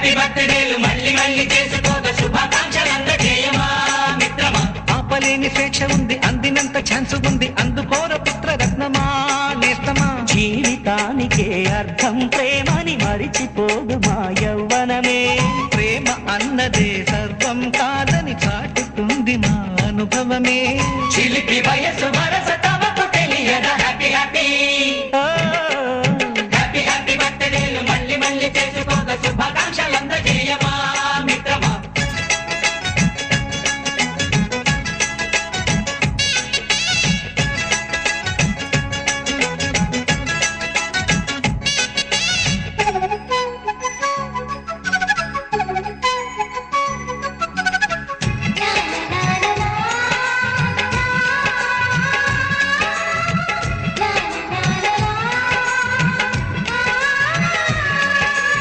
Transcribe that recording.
Happy బర్త్డేలు మళ్ళీ మళ్ళీ చేసుకోక శుభాకాంక్షలందజేయమా మిత్రమా. ఆపలేని స్వేచ్ఛ ఉంది, అందినంత ఛాన్స్ ఉంది, అందుకోర పుత్రరత్నమా నేస్తమా. జీవితానికే అర్థం ప్రేమని మరిచిపోదు మా యవ్వనమే. ప్రేమ అన్నదే సర్వం కాదని చాటుతుంది మా అనుభవమే. చిలిపి వయసు వరస తమకు తెలియద హ్యాపీ హ్యాపీ హ్యాపీ హ్యాపీ బర్త్డేలు మళ్ళీ మళ్ళీ చేసుకో